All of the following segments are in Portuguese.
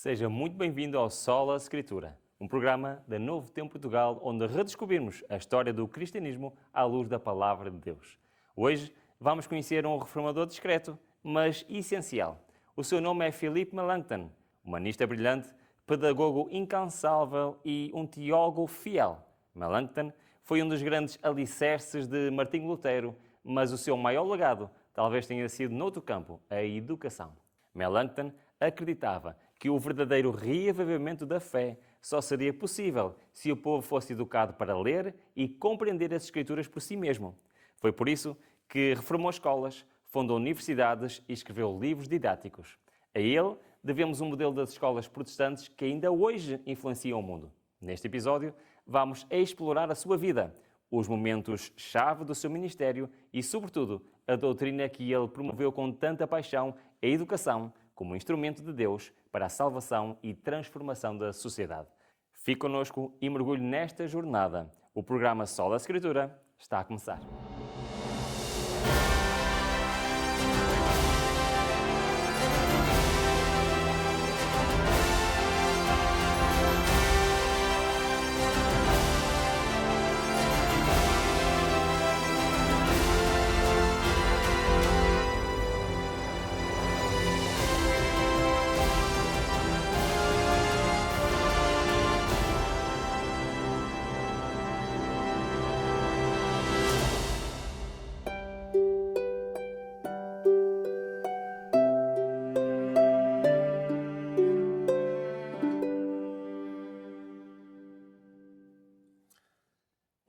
Seja muito bem-vindo ao Sola Escritura, um programa da Novo Tempo Portugal onde redescobrimos a história do cristianismo à luz da Palavra de Deus. Hoje vamos conhecer um reformador discreto, mas essencial. O seu nome é Philippe Melanchthon, humanista brilhante, pedagogo incansável e um teólogo fiel. Melanchthon foi um dos grandes alicerces de Martinho Lutero, mas o seu maior legado talvez tenha sido noutro campo, a educação. Melanchthon acreditava que o verdadeiro reavivamento da fé só seria possível se o povo fosse educado para ler e compreender as Escrituras por si mesmo. Foi por isso que reformou escolas, fundou universidades e escreveu livros didáticos. A ele devemos um modelo das escolas protestantes que ainda hoje influenciam o mundo. Neste episódio, vamos explorar a sua vida, os momentos-chave do seu ministério e, sobretudo, a doutrina que ele promoveu com tanta paixão, a educação, como instrumento de Deus para a salvação e transformação da sociedade. Fique connosco e mergulhe nesta jornada. O programa Sola Escritura está a começar.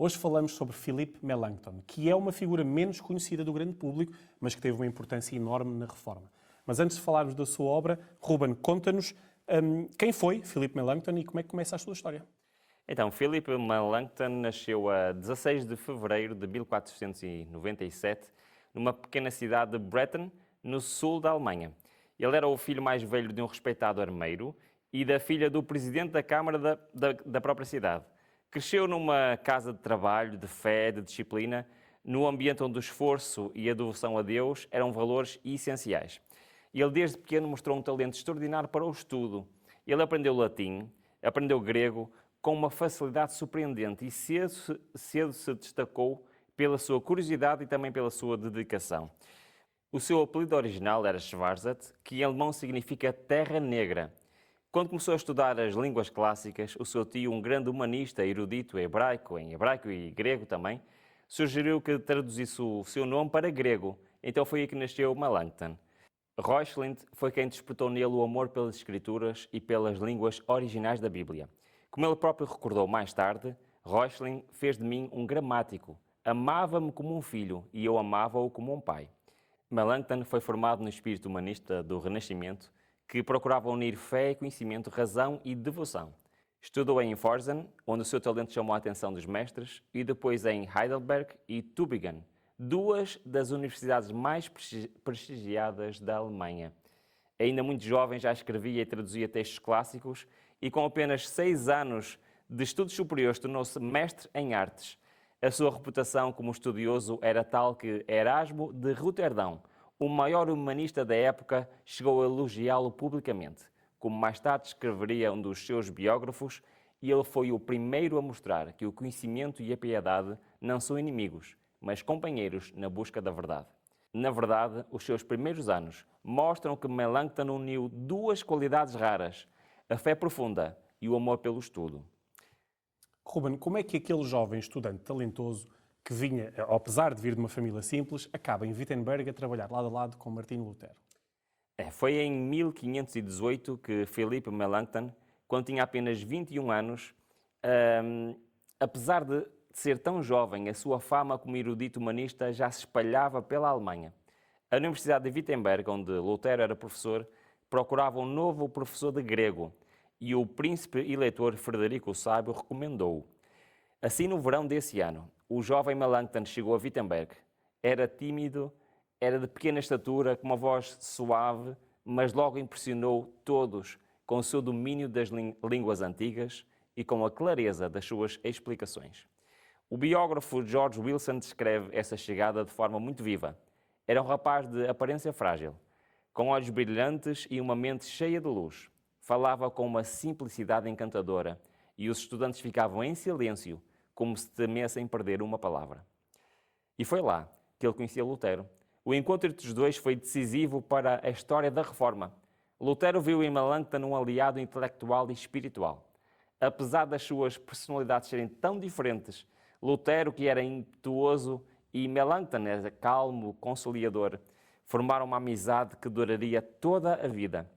Hoje falamos sobre Philippe Melanchthon, que é uma figura menos conhecida do grande público, mas que teve uma importância enorme na Reforma. Mas antes de falarmos da sua obra, Ruben, conta-nos quem foi Philippe Melanchthon e como é que começa a sua história. Então, Philippe Melanchthon nasceu a 16 de fevereiro de 1497, numa pequena cidade de Bretten, no sul da Alemanha. Ele era o filho mais velho de um respeitado armeiro e da filha do presidente da Câmara da própria cidade. Cresceu numa casa de trabalho, de fé, de disciplina, no ambiente onde o esforço e a devoção a Deus eram valores essenciais. Ele desde pequeno mostrou um talento extraordinário para o estudo. Ele aprendeu latim, aprendeu grego, com uma facilidade surpreendente e cedo se destacou pela sua curiosidade e também pela sua dedicação. O seu apelido original era Schwarzert, que em alemão significa terra negra. Quando começou a estudar as línguas clássicas, o seu tio, um grande humanista erudito em hebraico e grego também, sugeriu que traduzisse o seu nome para grego. Então foi aí que nasceu Melanchthon. Reuchlin foi quem despertou nele o amor pelas escrituras e pelas línguas originais da Bíblia. Como ele próprio recordou mais tarde, Reuchlin fez de mim um gramático. Amava-me como um filho e eu amava-o como um pai. Melanchthon foi formado no espírito humanista do Renascimento, que procurava unir fé e conhecimento, razão e devoção. Estudou em Pforzheim, onde o seu talento chamou a atenção dos mestres, e depois em Heidelberg e Tübingen, duas das universidades mais prestigiadas da Alemanha. Ainda muito jovem já escrevia e traduzia textos clássicos e com apenas 6 anos de estudos superiores tornou-se mestre em artes. A sua reputação como estudioso era tal que Erasmo de Roterdão, o maior humanista da época, chegou a elogiá-lo publicamente. Como mais tarde escreveria um dos seus biógrafos, ele foi o primeiro a mostrar que o conhecimento e a piedade não são inimigos, mas companheiros na busca da verdade. Na verdade, os seus primeiros anos mostram que Melanchthon uniu duas qualidades raras, a fé profunda e o amor pelo estudo. Ruben, como é que aquele jovem estudante talentoso que vinha, apesar de vir de uma família simples, acaba em Wittenberg a trabalhar lado a lado com Martinho Lutero? Foi em 1518 que Philippe Melanchthon, quando tinha apenas 21 anos, apesar de ser tão jovem, a sua fama como erudito humanista já se espalhava pela Alemanha. A Universidade de Wittenberg, onde Lutero era professor, procurava um novo professor de grego e o príncipe eleitor Frederico o Sábio recomendou-o. Assim, no verão desse ano, o jovem Melanchthon chegou a Wittenberg. Era tímido, era de pequena estatura, com uma voz suave, mas logo impressionou todos com o seu domínio das línguas antigas e com a clareza das suas explicações. O biógrafo George Wilson descreve essa chegada de forma muito viva. Era um rapaz de aparência frágil, com olhos brilhantes e uma mente cheia de luz. falava com uma simplicidade encantadora e os estudantes ficavam em silêncio, como se temessem perder uma palavra. E foi lá que ele conhecia Lutero. O encontro entre os dois foi decisivo para a história da Reforma. Lutero viu em Melanchthon um aliado intelectual e espiritual. Apesar das suas personalidades serem tão diferentes, Lutero, que era impetuoso, e Melanchthon era calmo, conciliador, formaram uma amizade que duraria toda a vida.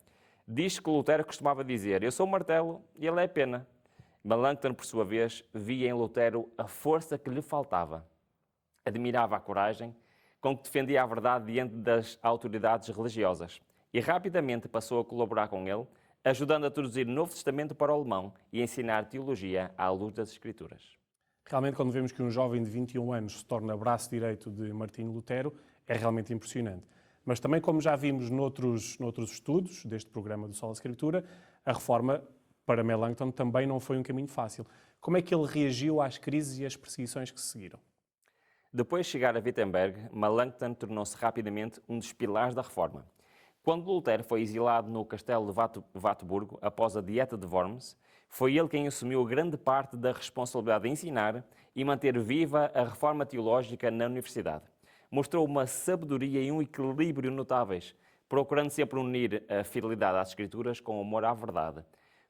Diz que Lutero costumava dizer: "Eu sou o martelo e ele é a pena." Melanchthon, por sua vez, via em Lutero a força que lhe faltava. Admirava a coragem com que defendia a verdade diante das autoridades religiosas e rapidamente passou a colaborar com ele, ajudando a traduzir o Novo Testamento para o alemão e a ensinar teologia à luz das Escrituras. Realmente, quando vemos que um jovem de 21 anos se torna braço direito de Martinho Lutero, é realmente impressionante. Mas também, como já vimos noutros estudos deste programa do Sola Escritura, a reforma para Melanchthon também não foi um caminho fácil. Como é que ele reagiu às crises e às perseguições que se seguiram? Depois de chegar a Wittenberg, Melanchthon tornou-se rapidamente um dos pilares da reforma. Quando Lutero foi exilado no castelo de Wartburgo após a Dieta de Worms, foi ele quem assumiu grande parte da responsabilidade de ensinar e manter viva a reforma teológica na universidade. Mostrou uma sabedoria e um equilíbrio notáveis, procurando sempre unir a fidelidade às Escrituras com o amor à verdade.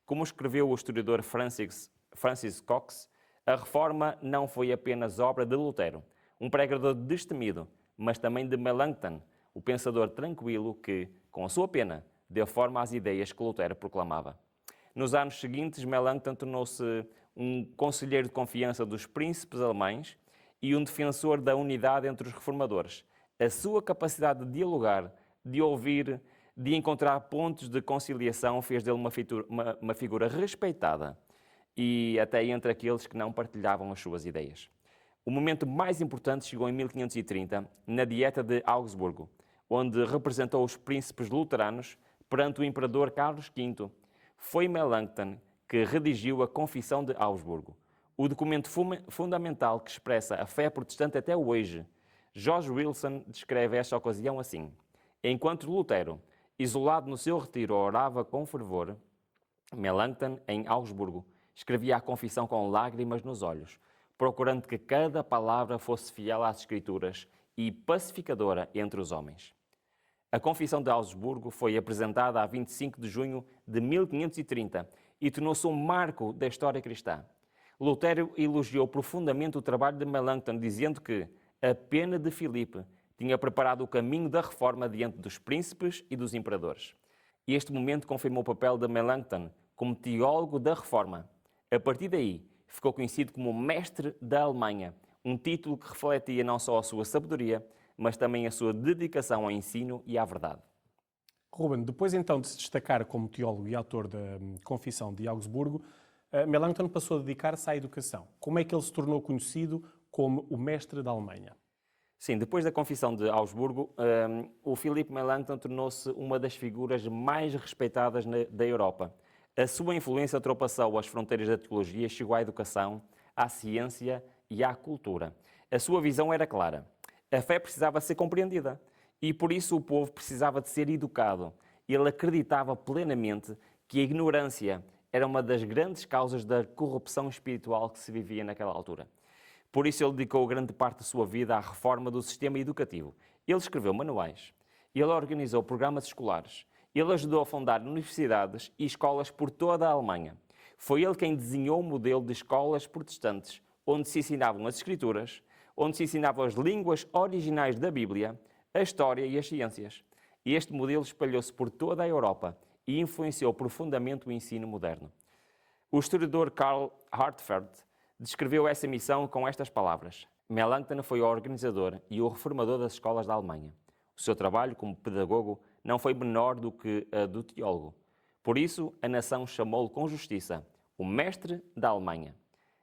Como escreveu o historiador Francis Cox, a reforma não foi apenas obra de Lutero, um pregador destemido, mas também de Melanchthon, o pensador tranquilo que, com a sua pena, deu forma às ideias que Lutero proclamava. Nos anos seguintes, Melanchthon tornou-se um conselheiro de confiança dos príncipes alemães e um defensor da unidade entre os reformadores. A sua capacidade de dialogar, de ouvir, de encontrar pontos de conciliação fez dele uma figura respeitada e até entre aqueles que não partilhavam as suas ideias. O momento mais importante chegou em 1530, na Dieta de Augsburgo, onde representou os príncipes luteranos perante o imperador Carlos V. Foi Melanchthon que redigiu a Confissão de Augsburgo, o documento fundamental que expressa a fé protestante até hoje. George Wilson descreve esta ocasião assim: enquanto Lutero, isolado no seu retiro, orava com fervor, Melanchthon, em Augsburgo, escrevia a confissão com lágrimas nos olhos, procurando que cada palavra fosse fiel às Escrituras e pacificadora entre os homens. A Confissão de Augsburgo foi apresentada a 25 de junho de 1530 e tornou-se um marco da história cristã. Lutero elogiou profundamente o trabalho de Melanchthon, dizendo que a pena de Filipe tinha preparado o caminho da reforma diante dos príncipes e dos imperadores. Este momento confirmou o papel de Melanchthon como teólogo da reforma. A partir daí, ficou conhecido como o Mestre da Alemanha, um título que refletia não só a sua sabedoria, mas também a sua dedicação ao ensino e à verdade. Ruben, depois então de se destacar como teólogo e autor da Confissão de Augsburgo, Melanchthon passou a dedicar-se à educação. Como é que ele se tornou conhecido como o Mestre da Alemanha? Sim, depois da Confissão de Augsburgo, o Philipp Melanchthon tornou-se uma das figuras mais respeitadas da Europa. A sua influência ultrapassou as fronteiras da teologia e chegou à educação, à ciência e à cultura. A sua visão era clara. A fé precisava ser compreendida e por isso o povo precisava de ser educado. Ele acreditava plenamente que a ignorância era uma das grandes causas da corrupção espiritual que se vivia naquela altura. Por isso ele dedicou grande parte da sua vida à reforma do sistema educativo. Ele escreveu manuais, ele organizou programas escolares, ele ajudou a fundar universidades e escolas por toda a Alemanha. Foi ele quem desenhou o modelo de escolas protestantes, onde se ensinavam as Escrituras, onde se ensinavam as línguas originais da Bíblia, a história e as ciências. E este modelo espalhou-se por toda a Europa e influenciou profundamente o ensino moderno. O historiador Karl Hartford descreveu essa missão com estas palavras: Melanchthon foi o organizador e o reformador das escolas da Alemanha. O seu trabalho como pedagogo não foi menor do que a do teólogo. Por isso, a nação chamou-lo com justiça o Mestre da Alemanha.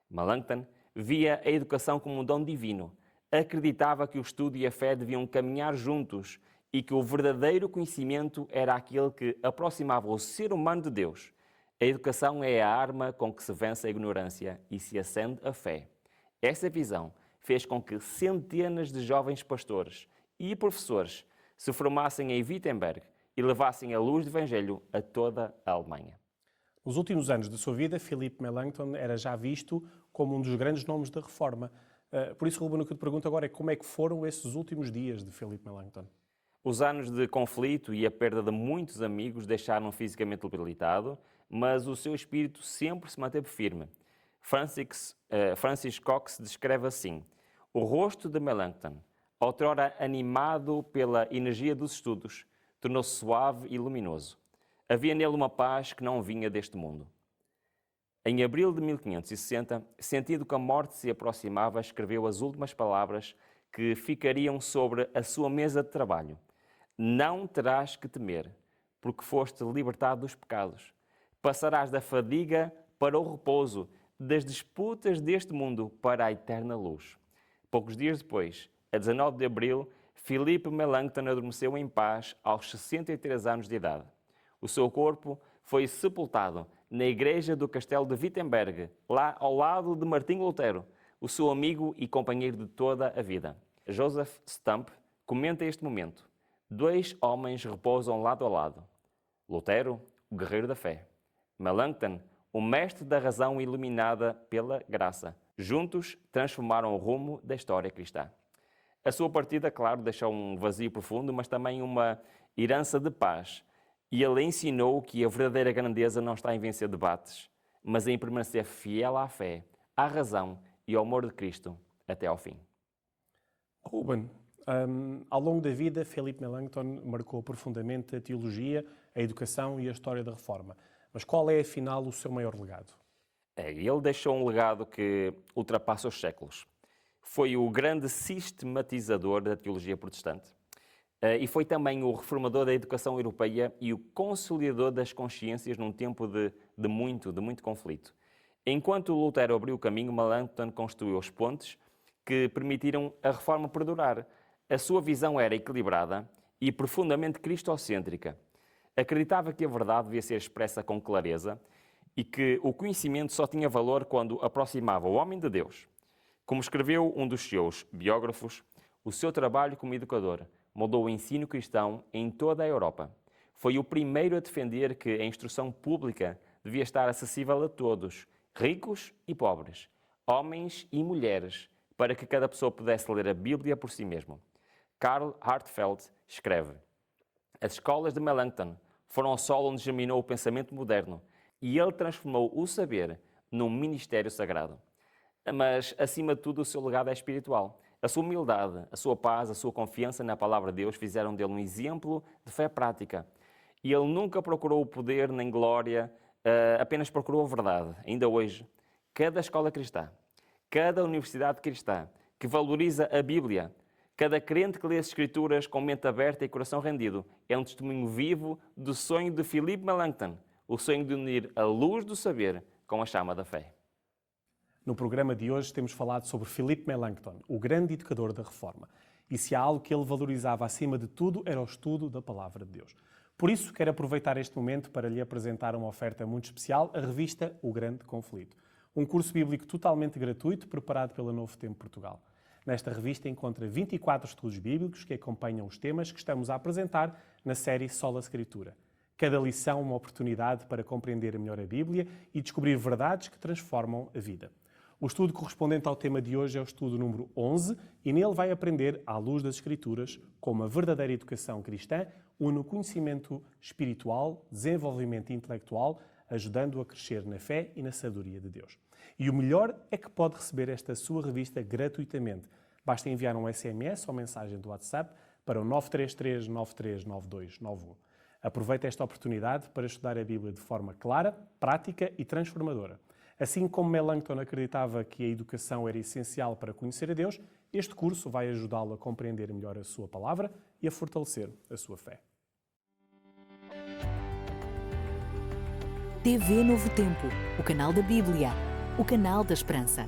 Melanchthon via a educação como um dom divino, acreditava que o estudo e a fé deviam caminhar juntos e que o verdadeiro conhecimento era aquele que aproximava o ser humano de Deus. A educação é a arma com que se vence a ignorância e se acende a fé. Essa visão fez com que centenas de jovens pastores e professores se formassem em Wittenberg e levassem a luz do Evangelho a toda a Alemanha. Nos últimos anos da sua vida, Philippe Melanchthon era já visto como um dos grandes nomes da Reforma. Por isso, Ruben, o que eu te pergunto agora é como é que foram esses últimos dias de Philippe Melanchthon? Os anos de conflito e a perda de muitos amigos deixaram-no fisicamente debilitado, mas o seu espírito sempre se manteve firme. Francis Cox descreve assim: o rosto de Melanchthon, outrora animado pela energia dos estudos, tornou-se suave e luminoso. Havia nele uma paz que não vinha deste mundo. Em abril de 1560, sentindo que a morte se aproximava, escreveu as últimas palavras que ficariam sobre a sua mesa de trabalho. Não terás que temer, porque foste libertado dos pecados. Passarás da fadiga para o repouso, das disputas deste mundo para a eterna luz. Poucos dias depois, a 19 de abril, Philippe Melanchthon adormeceu em paz aos 63 anos de idade. O seu corpo foi sepultado na igreja do castelo de Wittenberg, lá ao lado de Martinho Lutero, o seu amigo e companheiro de toda a vida. Joseph Stump comenta este momento. Dois homens repousam lado a lado. Lutero, o guerreiro da fé. Melanchthon, o mestre da razão iluminada pela graça. Juntos transformaram o rumo da história cristã. A sua partida, claro, deixou um vazio profundo, mas também uma herança de paz. E ele ensinou que a verdadeira grandeza não está em vencer debates, mas em permanecer fiel à fé, à razão e ao amor de Cristo até ao fim. Ruben, ao longo da vida, Philippe Melanchthon marcou profundamente a teologia, a educação e a história da Reforma. Mas qual é, afinal, o seu maior legado? Ele deixou um legado que ultrapassa os séculos. Foi o grande sistematizador da teologia protestante. E foi também o reformador da educação europeia e o consolidador das consciências num tempo de muito conflito. Enquanto Lutero abriu o caminho, Melanchthon construiu as pontes que permitiram a reforma perdurar. A sua visão era equilibrada e profundamente cristocêntrica. Acreditava que a verdade devia ser expressa com clareza e que o conhecimento só tinha valor quando aproximava o homem de Deus. Como escreveu um dos seus biógrafos, o seu trabalho como educador moldou o ensino cristão em toda a Europa. Foi o primeiro a defender que a instrução pública devia estar acessível a todos, ricos e pobres, homens e mulheres, para que cada pessoa pudesse ler a Bíblia por si mesmo. Karl Hartfeld escreve: as escolas de Melanchthon foram o solo onde germinou o pensamento moderno e ele transformou o saber num ministério sagrado. Mas, acima de tudo, o seu legado é espiritual. A sua humildade, a sua paz, a sua confiança na palavra de Deus fizeram dele um exemplo de fé prática. E ele nunca procurou o poder nem glória, apenas procurou a verdade. Ainda hoje, cada escola cristã, cada universidade cristã que valoriza a Bíblia, cada crente que lê as Escrituras com mente aberta e coração rendido, é um testemunho vivo do sonho de Philippe Melanchthon, o sonho de unir a luz do saber com a chama da fé. No programa de hoje temos falado sobre Philippe Melanchthon, o grande educador da Reforma. E se há algo que ele valorizava acima de tudo, era o estudo da Palavra de Deus. Por isso, quero aproveitar este momento para lhe apresentar uma oferta muito especial, a revista O Grande Conflito. Um curso bíblico totalmente gratuito, preparado pela Novo Tempo Portugal. Nesta revista encontra 24 estudos bíblicos que acompanham os temas que estamos a apresentar na série Sola Escritura. Cada lição uma oportunidade para compreender melhor a Bíblia e descobrir verdades que transformam a vida. O estudo correspondente ao tema de hoje é o estudo número 11 e nele vai aprender, à luz das Escrituras, como a verdadeira educação cristã une o conhecimento espiritual, desenvolvimento intelectual, ajudando-o a crescer na fé e na sabedoria de Deus. E o melhor é que pode receber esta sua revista gratuitamente. Basta enviar um SMS ou mensagem do WhatsApp para o 933 939291. Aproveite esta oportunidade para estudar a Bíblia de forma clara, prática e transformadora. Assim como Melanchthon acreditava que a educação era essencial para conhecer a Deus, este curso vai ajudá-lo a compreender melhor a sua palavra e a fortalecer a sua fé. TV Novo Tempo, o canal da Bíblia, o canal da Esperança.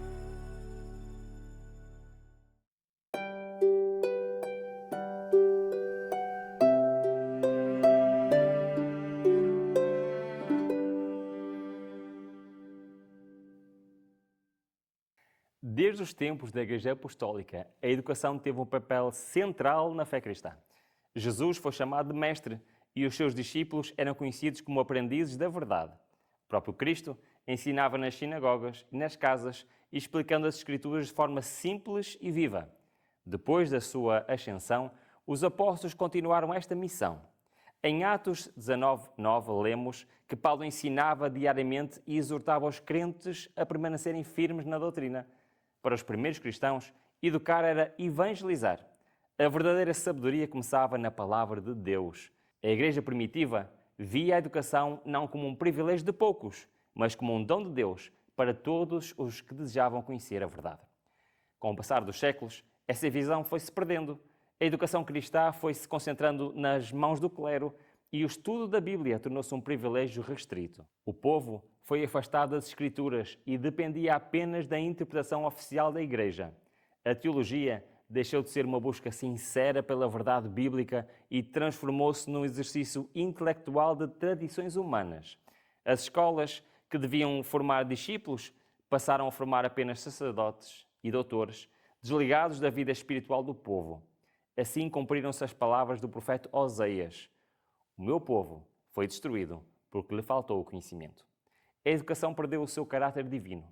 Desde os tempos da Igreja Apostólica, a educação teve um papel central na fé cristã. Jesus foi chamado de mestre e os seus discípulos eram conhecidos como aprendizes da verdade. próprio Cristo ensinava nas sinagogas e nas casas, explicando as Escrituras de forma simples e viva. Depois da sua ascensão, os apóstolos continuaram esta missão. Em Atos 19:9 lemos que Paulo ensinava diariamente e exortava os crentes a permanecerem firmes na doutrina. Para os primeiros cristãos, educar era evangelizar. A verdadeira sabedoria começava na palavra de Deus. A igreja primitiva via a educação não como um privilégio de poucos, mas como um dom de Deus para todos os que desejavam conhecer a verdade. Com o passar dos séculos, essa visão foi-se perdendo. A educação cristã foi-se concentrando nas mãos do clero e o estudo da Bíblia tornou-se um privilégio restrito. O povo foi afastado das Escrituras e dependia apenas da interpretação oficial da Igreja. A teologia deixou de ser uma busca sincera pela verdade bíblica e transformou-se num exercício intelectual de tradições humanas. As escolas, que deviam formar discípulos, passaram a formar apenas sacerdotes e doutores, desligados da vida espiritual do povo. Assim cumpriram-se as palavras do profeta Oseias: "O meu povo foi destruído porque lhe faltou o conhecimento." A educação perdeu o seu caráter divino.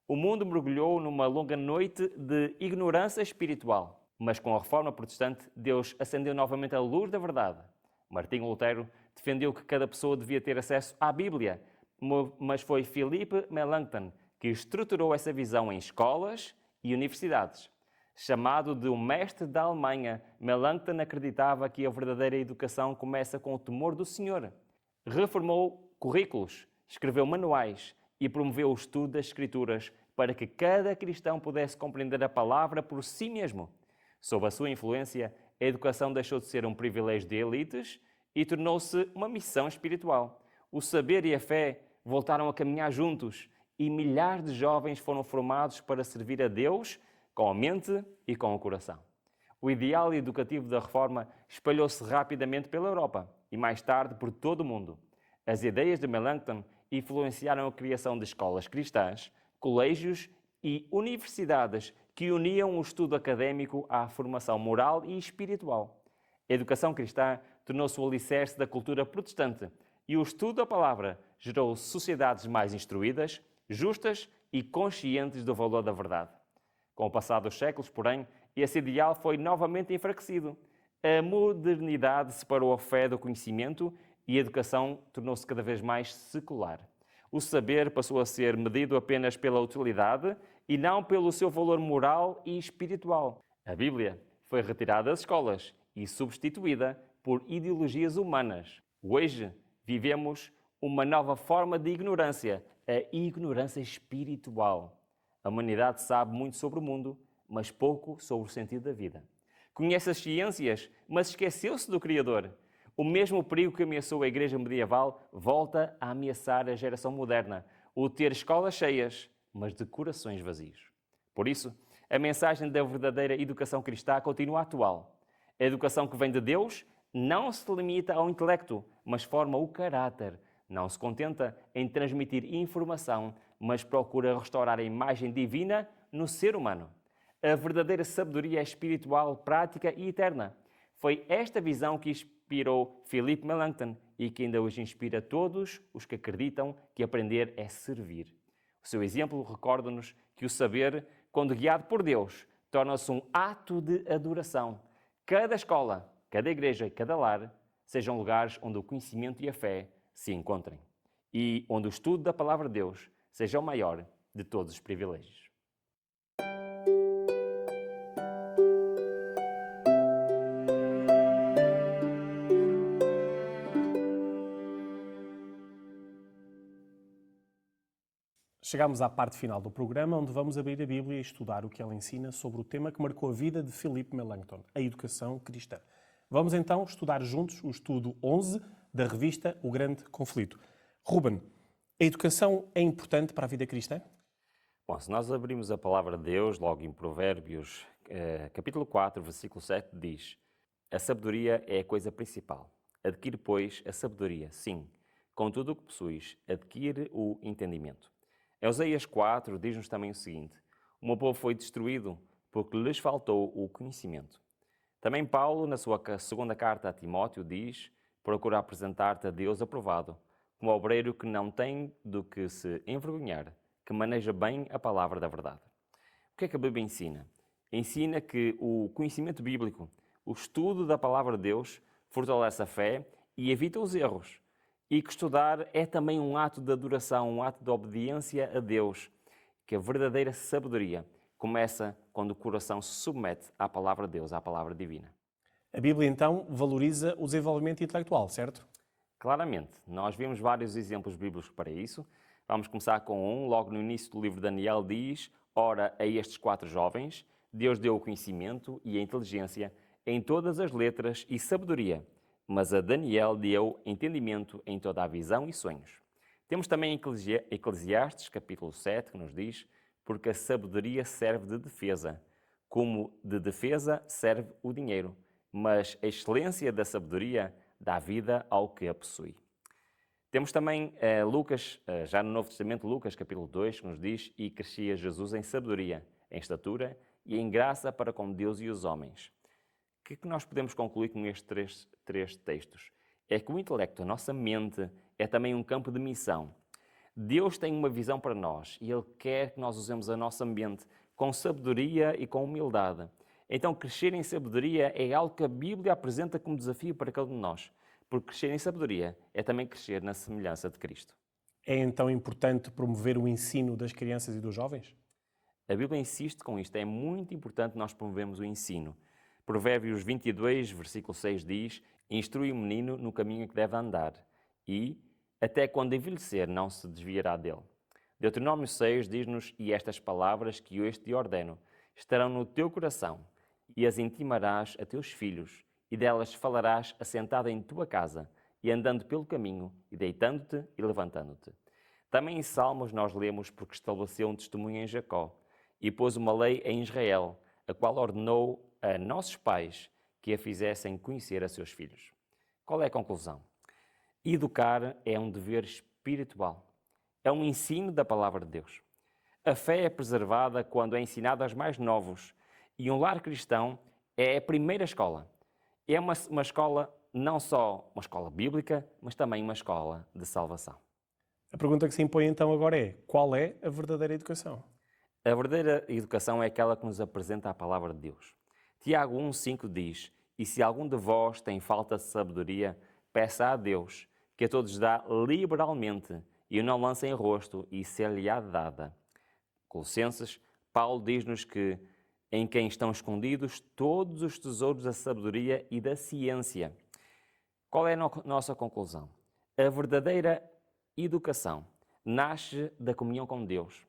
O mundo mergulhou numa longa noite de ignorância espiritual. Mas com a Reforma Protestante, Deus acendeu novamente a luz da verdade. Martinho Lutero defendeu que cada pessoa devia ter acesso à Bíblia, mas foi Philippe Melanchthon que estruturou essa visão em escolas e universidades. Chamado de o mestre da Alemanha, Melanchthon acreditava que a verdadeira educação começa com o temor do Senhor. Reformou currículos, escreveu manuais e promoveu o estudo das Escrituras para que cada cristão pudesse compreender a palavra por si mesmo. Sob a sua influência, a educação deixou de ser um privilégio de elites e tornou-se uma missão espiritual. O saber e a fé voltaram a caminhar juntos e milhares de jovens foram formados para servir a Deus com a mente e com o coração. O ideal educativo da Reforma espalhou-se rapidamente pela Europa e mais tarde por todo o mundo. As ideias de Melanchthon influenciaram a criação de escolas cristãs, colégios e universidades que uniam o estudo académico à formação moral e espiritual. A educação cristã tornou-se o alicerce da cultura protestante e o estudo da palavra gerou sociedades mais instruídas, justas e conscientes do valor da verdade. Com o passar dos séculos, porém, esse ideal foi novamente enfraquecido. A modernidade separou a fé do conhecimento e a educação tornou-se cada vez mais secular. O saber passou a ser medido apenas pela utilidade e não pelo seu valor moral e espiritual. A Bíblia foi retirada das escolas e substituída por ideologias humanas. Hoje vivemos uma nova forma de ignorância, a ignorância espiritual. A humanidade sabe muito sobre o mundo, mas pouco sobre o sentido da vida. Conhece as ciências, mas esqueceu-se do Criador. O mesmo perigo que ameaçou a igreja medieval volta a ameaçar a geração moderna, o ter escolas cheias, mas de corações vazios. Por isso, a mensagem da verdadeira educação cristã continua atual. A educação que vem de Deus não se limita ao intelecto, mas forma o caráter. Não se contenta em transmitir informação, mas procura restaurar a imagem divina no ser humano. A verdadeira sabedoria é espiritual, prática e eterna. Foi esta visão que inspirou Philippe Melanchthon e que ainda hoje inspira todos os que acreditam que aprender é servir. O seu exemplo recorda-nos que o saber, quando guiado por Deus, torna-se um ato de adoração. Cada escola, cada igreja e cada lar sejam lugares onde o conhecimento e a fé se encontrem e onde o estudo da palavra de Deus seja o maior de todos os privilégios. Chegamos à parte final do programa, onde vamos abrir a Bíblia e estudar o que ela ensina sobre o tema que marcou a vida de Philippe Melanchthon, a educação cristã. Vamos então estudar juntos o estudo 11 da revista O Grande Conflito. Ruben, a educação é importante para a vida cristã? Bom, se nós abrimos a palavra de Deus, logo em Provérbios, capítulo 4, versículo 7, diz: "A sabedoria é a coisa principal. Adquire, pois, a sabedoria, sim. Com tudo o que possuis, adquire o entendimento." Em Oseias 4 diz-nos também o seguinte: "O meu povo foi destruído porque lhes faltou o conhecimento." Também Paulo, na sua segunda carta a Timóteo, diz: "Procura apresentar-te a Deus aprovado, como obreiro que não tem do que se envergonhar, que maneja bem a palavra da verdade. O que é que a Bíblia ensina? Ensina que o conhecimento bíblico, o estudo da palavra de Deus, fortalece a fé e evita os erros. E que estudar é também um ato de adoração, um ato de obediência a Deus, que a verdadeira sabedoria começa quando o coração se submete à palavra de Deus, à palavra divina. A Bíblia, então, valoriza o desenvolvimento intelectual, certo? Claramente, nós vemos vários exemplos bíblicos para isso. Vamos começar com logo no início do livro de Daniel diz: ora, a estes 4 jovens, Deus deu o conhecimento e a inteligência em todas as letras e sabedoria, mas a Daniel deu entendimento em toda a visão e sonhos. Temos também Eclesiastes, capítulo 7, que nos diz: porque a sabedoria serve de defesa, como de defesa serve o dinheiro, mas a excelência da sabedoria dá vida ao que a possui. Temos também Lucas, já no Novo Testamento, Lucas, capítulo 2, que nos diz: e crescia Jesus em sabedoria, em estatura e em graça para com Deus e os homens. O que nós podemos concluir com estes três textos? É que o intelecto, a nossa mente, é também um campo de missão. Deus tem uma visão para nós e Ele quer que nós usemos a nossa mente com sabedoria e com humildade. Então, crescer em sabedoria é algo que a Bíblia apresenta como desafio para cada um de nós. Porque crescer em sabedoria é também crescer na semelhança de Cristo. É então importante promover o ensino das crianças e dos jovens? A Bíblia insiste com isto. É muito importante nós promovermos o ensino. Provérbios 22, versículo 6 diz: instrui o menino no caminho que deve andar e, até quando envelhecer, não se desviará dele. Deuteronômio 6 diz-nos: e estas palavras que hoje te ordeno estarão no teu coração e as intimarás a teus filhos e delas falarás assentado em tua casa e andando pelo caminho e deitando-te e levantando-te. Também em Salmos nós lemos: porque estabeleceu um testemunho em Jacó e pôs uma lei em Israel, a qual ordenou a nossos pais que a fizessem conhecer a seus filhos. Qual é a conclusão? Educar é um dever espiritual. É um ensino da palavra de Deus. A fé é preservada quando é ensinada aos mais novos e um lar cristão é a primeira escola. É uma escola, não só uma escola bíblica, mas também uma escola de salvação. A pergunta que se impõe então agora é: qual é a verdadeira educação? A verdadeira educação é aquela que nos apresenta a palavra de Deus. Tiago 1,5 diz: e se algum de vós tem falta de sabedoria, peça a Deus, que a todos dá liberalmente, e o não lança em rosto, e ser-lhe-á dada. Colossenses, Paulo diz-nos que em quem estão escondidos todos os tesouros da sabedoria e da ciência. Qual é a nossa conclusão? A verdadeira educação nasce da comunhão com Deus.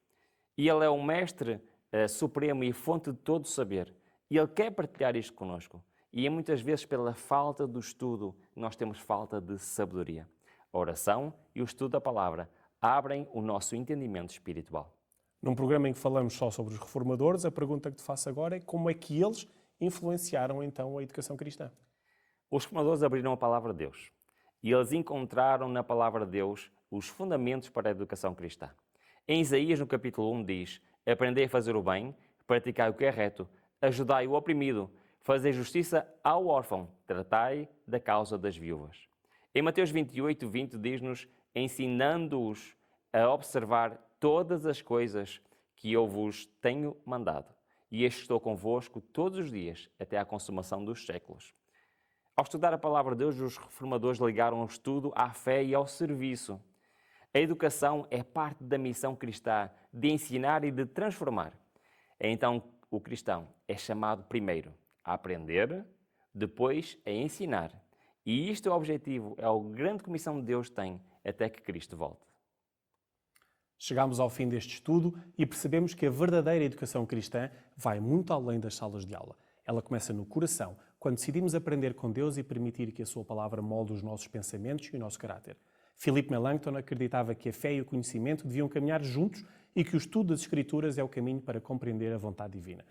E Ele é o Mestre Supremo e fonte de todo saber. E Ele quer partilhar isto connosco. E é muitas vezes pela falta do estudo que nós temos falta de sabedoria. A oração e o estudo da palavra abrem o nosso entendimento espiritual. Num programa em que falamos só sobre os reformadores, a pergunta que te faço agora é: como é que eles influenciaram então a educação cristã? Os reformadores abriram a palavra de Deus e eles encontraram na palavra de Deus os fundamentos para a educação cristã. Em Isaías, no capítulo 1, diz: aprendei a fazer o bem, praticai o que é reto, ajudai o oprimido, fazei justiça ao órfão, tratai da causa das viúvas. Em Mateus 28, 20, diz-nos: ensinando-os a observar todas as coisas que eu vos tenho mandado. E eis que estou convosco todos os dias, até à consumação dos séculos. Ao estudar a palavra de Deus, os reformadores ligaram o estudo à fé e ao serviço. A educação é parte da missão cristã de ensinar e de transformar. Então, o cristão é chamado primeiro a aprender, depois a ensinar. E isto é o objetivo, é a grande comissão que Deus tem até que Cristo volte. Chegamos ao fim deste estudo e percebemos que a verdadeira educação cristã vai muito além das salas de aula. Ela começa no coração, quando decidimos aprender com Deus e permitir que a sua palavra molde os nossos pensamentos e o nosso caráter. Philip Melanchthon acreditava que a fé e o conhecimento deviam caminhar juntos e que o estudo das Escrituras é o caminho para compreender a vontade divina.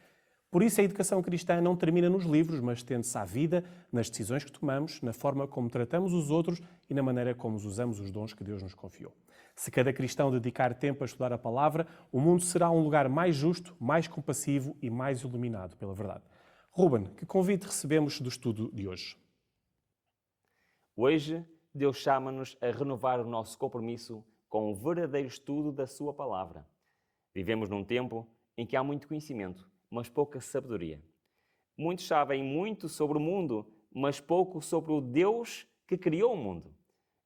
Por isso, a educação cristã não termina nos livros, mas estende-se à vida, nas decisões que tomamos, na forma como tratamos os outros e na maneira como usamos os dons que Deus nos confiou. Se cada cristão dedicar tempo a estudar a palavra, o mundo será um lugar mais justo, mais compassivo e mais iluminado pela verdade. Ruben, que convite recebemos do estudo de hoje? Hoje Deus chama-nos a renovar o nosso compromisso com o verdadeiro estudo da sua palavra. Vivemos num tempo em que há muito conhecimento, mas pouca sabedoria. Muitos sabem muito sobre o mundo, mas pouco sobre o Deus que criou o mundo.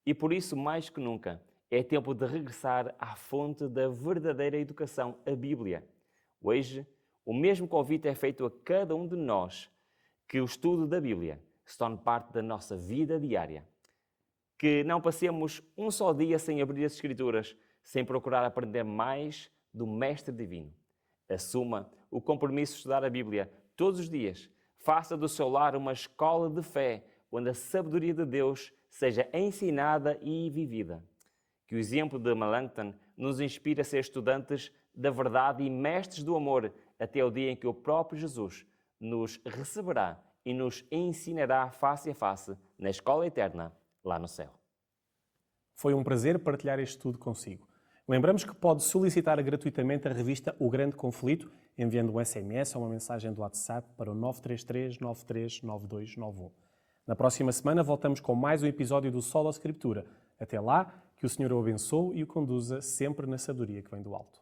E por isso, mais que nunca, é tempo de regressar à fonte da verdadeira educação, a Bíblia. Hoje, o mesmo convite é feito a cada um de nós, que o estudo da Bíblia se torne parte da nossa vida diária. Que não passemos um só dia sem abrir as Escrituras, sem procurar aprender mais do Mestre Divino. Assuma o compromisso de estudar a Bíblia todos os dias. Faça do seu lar uma escola de fé, onde a sabedoria de Deus seja ensinada e vivida. Que o exemplo de Melanchthon nos inspire a ser estudantes da verdade e mestres do amor, até o dia em que o próprio Jesus nos receberá e nos ensinará face a face na escola eterna, lá no céu. Foi um prazer partilhar este estudo consigo. Lembramos que pode solicitar gratuitamente a revista O Grande Conflito, enviando um SMS ou uma mensagem do WhatsApp para o 933 93 9291. Na próxima semana voltamos com mais um episódio do Sola Escritura. Até lá, que o Senhor o abençoe e o conduza sempre na sabedoria que vem do alto.